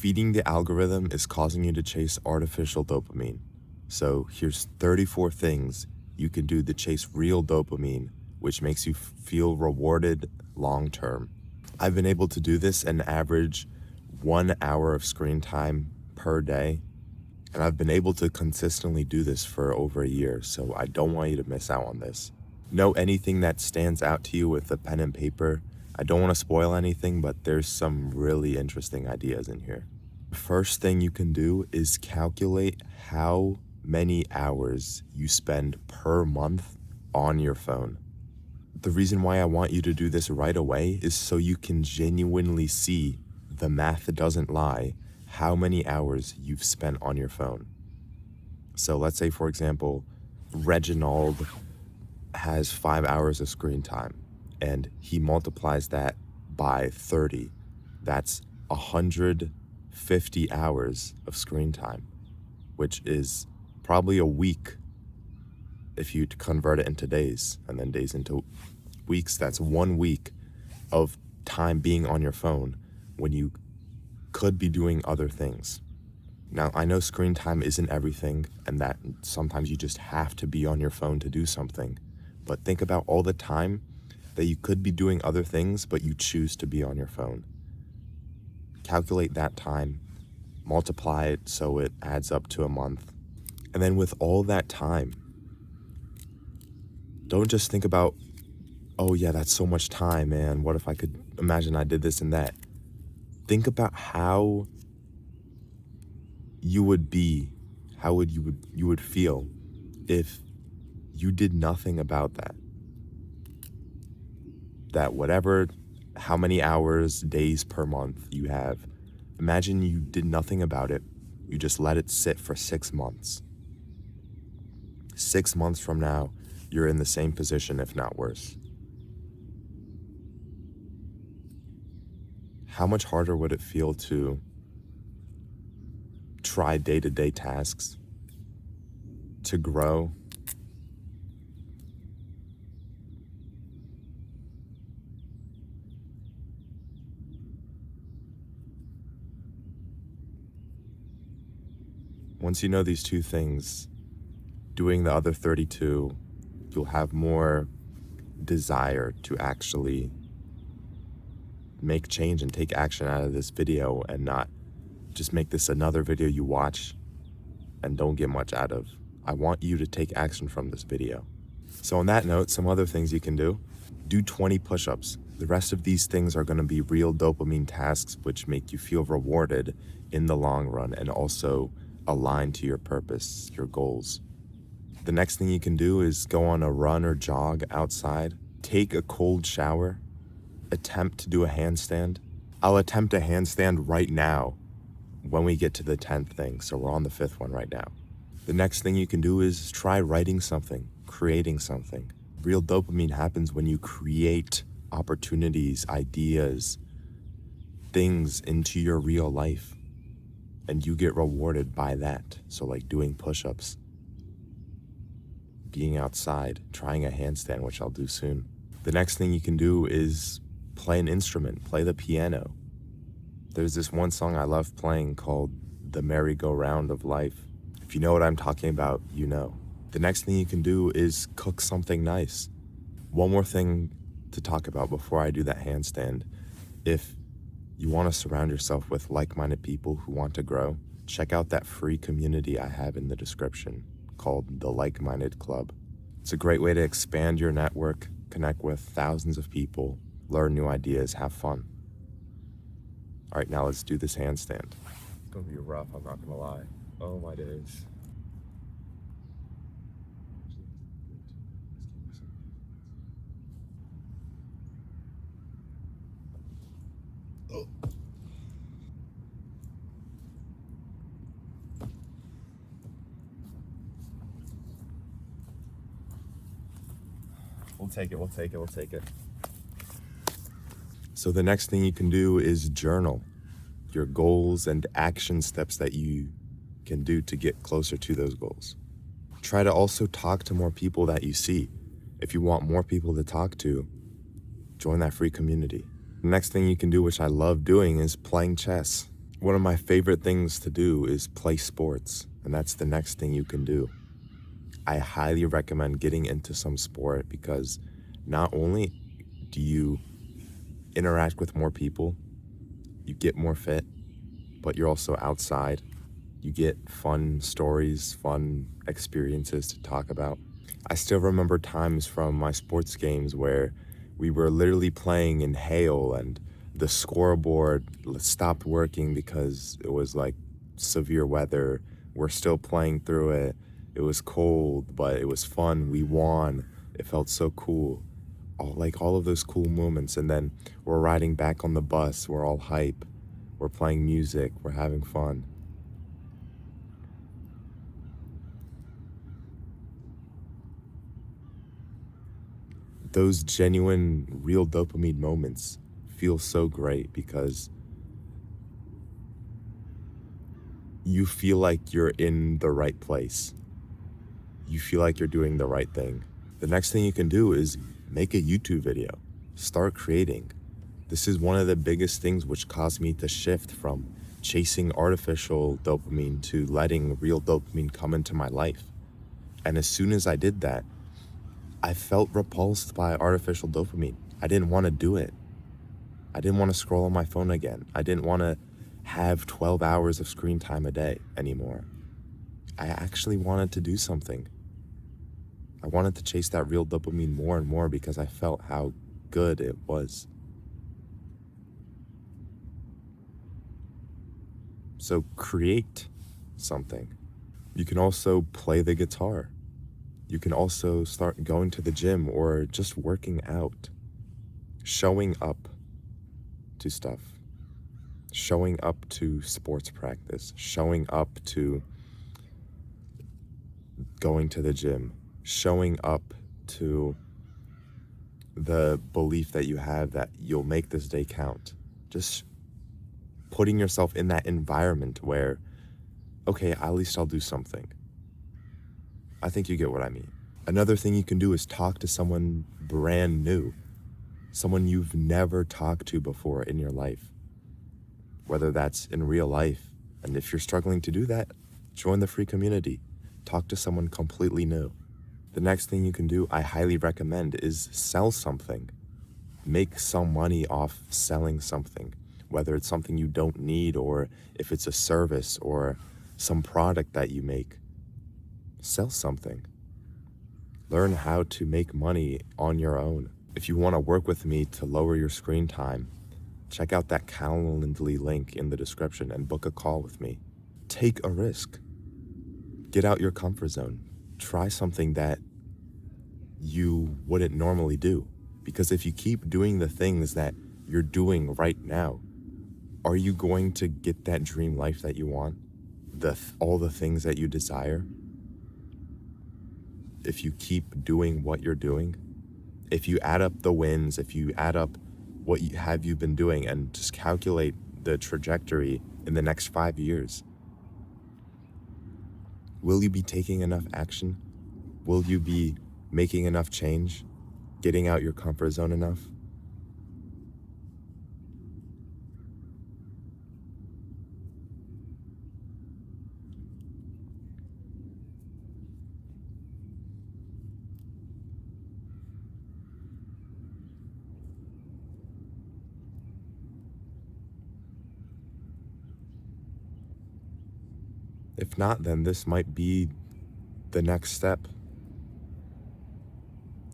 Feeding the algorithm is causing you to chase artificial dopamine. So here's 34 things you can do to chase real dopamine, which makes you feel rewarded long term. I've been able to do this an average 1 hour of screen time per day, and I've been able to consistently do this for over a year, so I don't want you to miss out on this. Know anything that stands out to you with a pen and paper. I don't want to spoil anything, but there's some really interesting ideas in here. First thing you can do is calculate how many hours you spend per month on your phone. The reason why I want you to do this right away is so you can genuinely see, the math doesn't lie, how many hours you've spent on your phone. So let's say, for example, Reginald has 5 hours of screen time and he multiplies that by 30. That's 150 hours of screen time, which is probably a week if you convert it into days, and then days into weeks. That's 1 week of time being on your phone when you could be doing other things. Now, I know screen time isn't everything and that sometimes you just have to be on your phone to do something, but think about all the time that you could be doing other things, but you choose to be on your phone. Calculate that time, multiply it so it adds up to a month. And then with all that time, don't just think about, oh yeah, that's so much time, man. What if I could imagine I did this and that? Think about how you would be, how you would feel if you did nothing about that. That whatever, how many hours, days per month you have, imagine you did nothing about it. You just let it sit for 6 months. 6 months from now, you're in the same position, if not worse. How much harder would it feel to try day-to-day tasks, to grow? Once you know these two things, doing the other 32, you'll have more desire to actually make change and take action out of this video and not just make this another video you watch and don't get much out of. I want you to take action from this video. So on that note, some other things you can do. Do 20 push-ups. The rest of these things are going to be real dopamine tasks which make you feel rewarded in the long run and also align to your purpose, your goals. The next thing you can do is go on a run or jog outside. Take a cold shower. Attempt to do a handstand. I'll attempt a handstand right now when we get to the 10th thing, so we're on the 5th one right now. The next thing you can do is try writing something, creating something. Real dopamine happens when you create opportunities, ideas, things into your real life, and you get rewarded by that. So like doing push-ups, being outside, trying a handstand, which I'll do soon. The next thing you can do is play an instrument, play the piano. There's this one song I love playing called The Merry-Go-Round of Life. If you know what I'm talking about, you know. The next thing you can do is cook something nice. One more thing to talk about before I do that handstand. If you want to surround yourself with like-minded people who want to grow, check out that free community I have in the description called the Like-Minded Club. It's a great way to expand your network, connect with thousands of people, learn new ideas, have fun. All right, now let's do this handstand. It's gonna be rough, I'm not gonna lie. Oh my days. Oh. We'll take it. So the next thing you can do is journal your goals and action steps that you can do to get closer to those goals. Try to also talk to more people that you see. If you want more people to talk to, join that free community. The next thing you can do, which I love doing, is playing chess. One of my favorite things to do is play sports, and that's the next thing you can do. I highly recommend getting into some sport because not only do you interact with more people, you get more fit, but you're also outside. You get fun stories, fun experiences to talk about. I still remember times from my sports games where we were literally playing in hail and the scoreboard stopped working because it was like severe weather. We're still playing through it. It was cold, but it was fun. We won. It felt so cool. All of those cool moments. And then we're riding back on the bus. We're all hype. We're playing music. We're having fun. Those genuine, real dopamine moments feel so great because you feel like you're in the right place. You feel like you're doing the right thing. The next thing you can do is make a YouTube video. Start creating. This is one of the biggest things which caused me to shift from chasing artificial dopamine to letting real dopamine come into my life. And as soon as I did that, I felt repulsed by artificial dopamine. I didn't want to do it. I didn't want to scroll on my phone again. I didn't want to have 12 hours of screen time a day anymore. I actually wanted to do something. I wanted to chase that real dopamine more and more because I felt how good it was. So create something. You can also play the guitar. You can also start going to the gym or just working out. Showing up to stuff. Showing up to sports practice. Showing up to going to the gym. Showing up to the belief that you have that you'll make this day count. Just putting yourself in that environment where, okay, at least I'll do something. I think you get what I mean. Another thing you can do is talk to someone brand new, someone you've never talked to before in your life, whether that's in real life. And if you're struggling to do that, join the free community. Talk to someone completely new. The next thing you can do, I highly recommend, is sell something. Make some money off selling something, whether it's something you don't need or if it's a service or some product that you make. Sell something. Learn how to make money on your own. If you want to work with me to lower your screen time, check out that Calendly link in the description and book a call with me. Take a risk. Get out your comfort zone. Try something that you wouldn't normally do. Because if you keep doing the things that you're doing right now, are you going to get that dream life that you want? All the things that you desire? If you keep doing what you're doing, if you add up the wins, if you add up what you've been doing and just calculate the trajectory in the next 5 years, will you be taking enough action? Will you be making enough change? Getting out your comfort zone enough? If not, then this might be the next step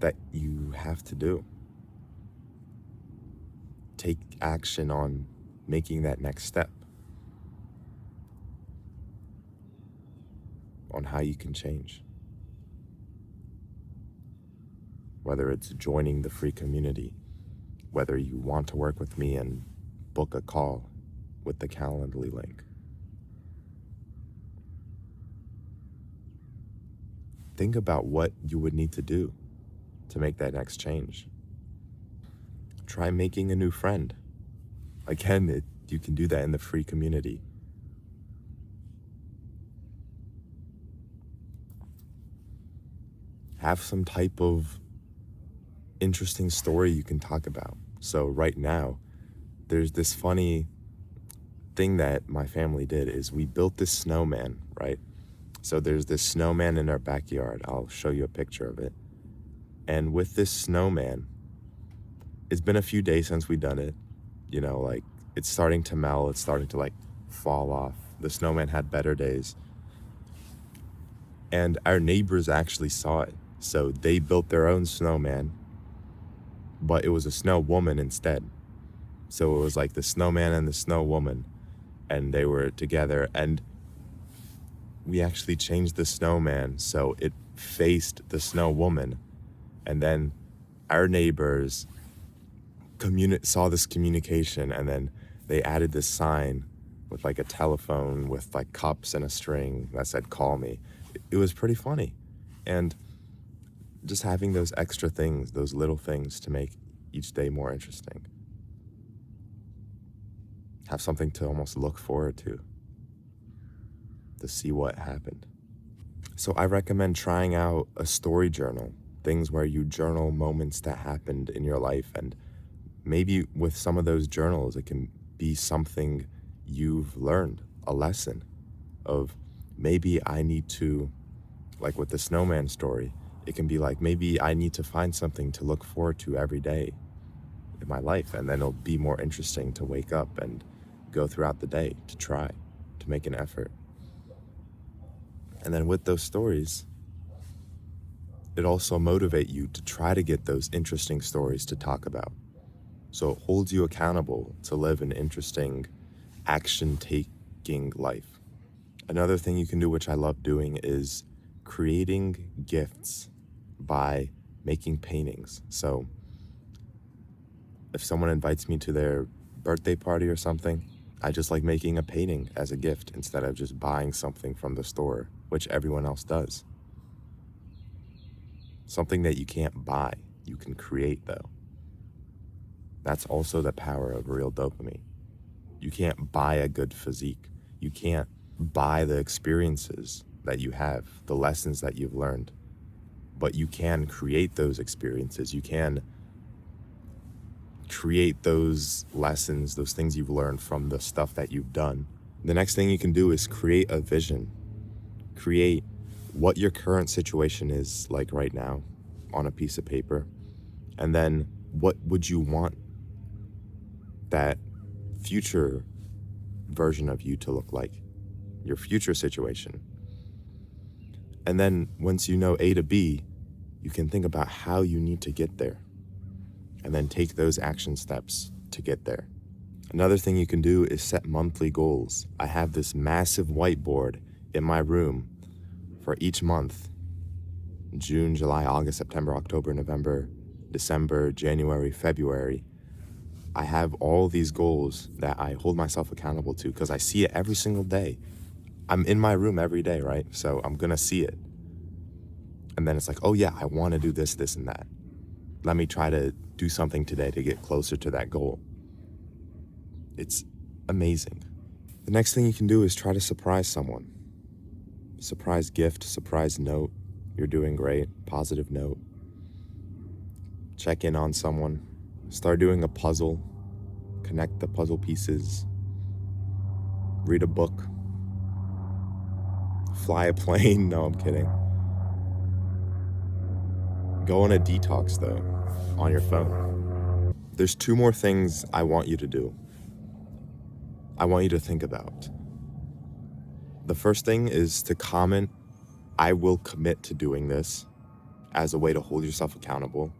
that you have to do. Take action on making that next step, on how you can change. Whether it's joining the free community, whether you want to work with me and book a call with the Calendly link. Think about what you would need to do to make that next change. Try making a new friend. Again, you can do that in the free community. Have some type of interesting story you can talk about. So right now, there's this funny thing that my family did is we built this snowman, right? So there's this snowman in our backyard. I'll show you a picture of it. And with this snowman, it's been a few days since we've done it. You know, like, it's starting to melt. It's starting to, like, fall off. The snowman had better days. And our neighbors actually saw it. So they built their own snowman, but it was a snow woman instead. So it was like the snowman and the snow woman, and they were together. And we actually changed the snowman so it faced the snow woman. And then our neighbors saw this communication, and then they added this sign with like a telephone with like cups and a string that said "call me." It was pretty funny. And just having those extra things, those little things to make each day more interesting. Have something to almost look forward to see what happened. So I recommend trying out a story journal, things where you journal moments that happened in your life. And maybe with some of those journals, it can be something you've learned, a lesson of maybe I need to, like with the snowman story, it can be like, maybe I need to find something to look forward to every day in my life. And then it'll be more interesting to wake up and go throughout the day, to try, to make an effort. And then with those stories, it also motivates you to try to get those interesting stories to talk about. So it holds you accountable to live an interesting, action-taking life. Another thing you can do, which I love doing, is creating gifts by making paintings. So if someone invites me to their birthday party or something, I just like making a painting as a gift instead of just buying something from the store, which everyone else does. Something that you can't buy, you can create though. That's also the power of real dopamine. You can't buy a good physique. You can't buy the experiences that you have, the lessons that you've learned, but you can create those experiences. You can create those lessons, those things you've learned from the stuff that you've done. The next thing you can do is create a vision. Create what your current situation is like right now on a piece of paper. And then what would you want that future version of you to look like? Your future situation. And then once you know A to B, you can think about how you need to get there. And then take those action steps to get there. Another thing you can do is set monthly goals. I have this massive whiteboard in my room for each month: June, July, August, September, October, November, December, January, February. I have all these goals that I hold myself accountable to because I see it every single day. I'm in my room every day, right? So I'm gonna see it. And then it's like, oh yeah, I wanna do this, this, and that. Let me try to do something today to get closer to that goal. It's amazing. The next thing you can do is try to surprise someone. Surprise gift, surprise note. You're doing great. Positive note. Check in on someone. Start doing a puzzle. Connect the puzzle pieces. Read a book. Fly a plane. No, I'm kidding. Go on a detox though, on your phone. There's 2 more things I want you to do. I want you to think about. The first thing is to comment, "I will commit to doing this," as a way to hold yourself accountable.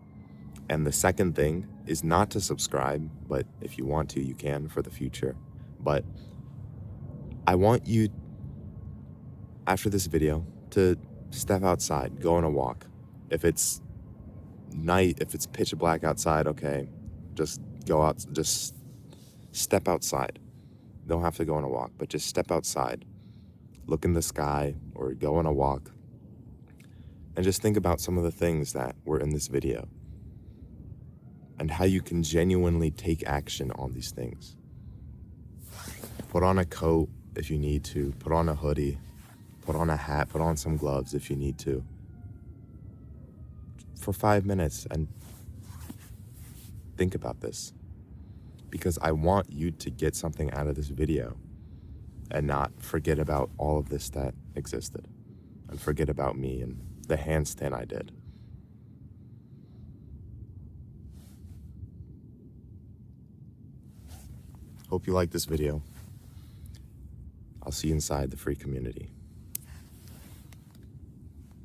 And the second thing is not to subscribe, but if you want to, you can for the future. But I want you, after this video, to step outside, go on a walk. If it's night, if it's pitch black outside, okay, just go out, just step outside. Don't have to go on a walk, but just step outside. Look in the sky or go on a walk and just think about some of the things that were in this video and how you can genuinely take action on these things. Put on a coat if you need to, put on a hoodie, put on a hat, put on some gloves if you need to, for 5 minutes, and think about this, because I want you to get something out of this video. and not forget about all of this that existed and forget about me and the handstand I did. Hope you like this video. I'll see you inside the free community.